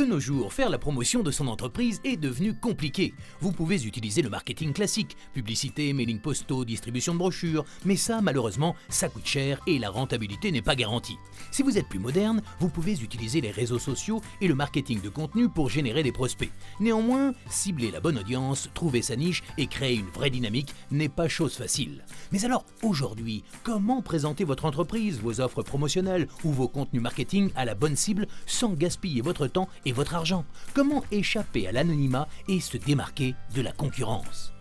De nos jours, faire la promotion de son entreprise est devenu compliqué. Vous pouvez utiliser le marketing classique, publicité, mailing postaux, distribution de brochures, mais ça, malheureusement, ça coûte cher et la rentabilité n'est pas garantie. Si vous êtes plus moderne, vous pouvez utiliser les réseaux sociaux et le marketing de contenu pour générer des prospects. Néanmoins, cibler la bonne audience, trouver sa niche et créer une vraie dynamique n'est pas chose facile. Mais alors, aujourd'hui, comment présenter votre entreprise, vos offres promotionnelles ou vos contenus marketing à la bonne cible sans gaspiller votre temps et votre argent? Comment échapper à l'anonymat et se démarquer de la concurrence?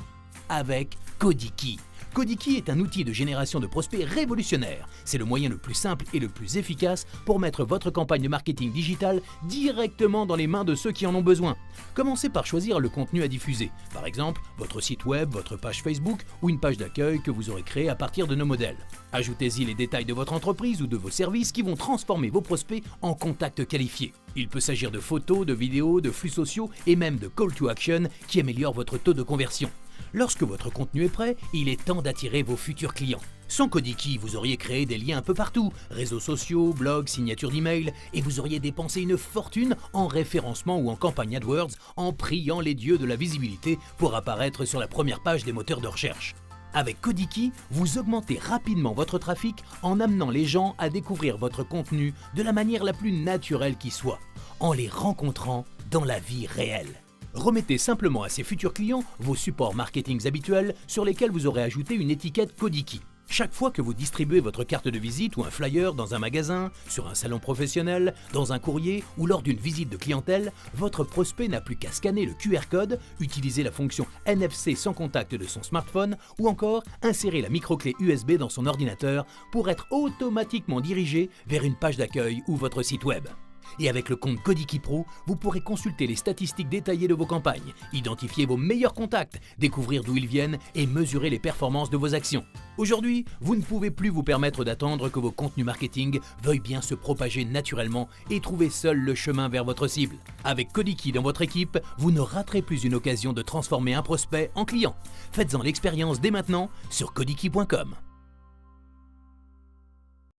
Avec Codiki. Codiki est un outil de génération de prospects révolutionnaire. C'est le moyen le plus simple et le plus efficace pour mettre votre campagne de marketing digital directement dans les mains de ceux qui en ont besoin. Commencez par choisir le contenu à diffuser. Par exemple, votre site web, votre page Facebook ou une page d'accueil que vous aurez créée à partir de nos modèles. Ajoutez-y les détails de votre entreprise ou de vos services qui vont transformer vos prospects en contacts qualifiés. Il peut s'agir de photos, de vidéos, de flux sociaux et même de call to action qui améliorent votre taux de conversion. Lorsque votre contenu est prêt, il est temps d'attirer vos futurs clients. Sans Codiki, vous auriez créé des liens un peu partout, réseaux sociaux, blogs, signatures d'email, et vous auriez dépensé une fortune en référencement ou en campagne AdWords en priant les dieux de la visibilité pour apparaître sur la première page des moteurs de recherche. Avec Codiki, vous augmentez rapidement votre trafic en amenant les gens à découvrir votre contenu de la manière la plus naturelle qui soit, en les rencontrant dans la vie réelle. Remettez simplement à ces futurs clients vos supports marketing habituels sur lesquels vous aurez ajouté une étiquette Codiki. Chaque fois que vous distribuez votre carte de visite ou un flyer dans un magasin, sur un salon professionnel, dans un courrier ou lors d'une visite de clientèle, votre prospect n'a plus qu'à scanner le QR code, utiliser la fonction NFC sans contact de son smartphone ou encore insérer la microclé USB dans son ordinateur pour être automatiquement dirigé vers une page d'accueil ou votre site web. Et avec le compte Codiki Pro, vous pourrez consulter les statistiques détaillées de vos campagnes, identifier vos meilleurs contacts, découvrir d'où ils viennent et mesurer les performances de vos actions. Aujourd'hui, vous ne pouvez plus vous permettre d'attendre que vos contenus marketing veuillent bien se propager naturellement et trouver seul le chemin vers votre cible. Avec Codiki dans votre équipe, vous ne raterez plus une occasion de transformer un prospect en client. Faites-en l'expérience dès maintenant sur codiki.com.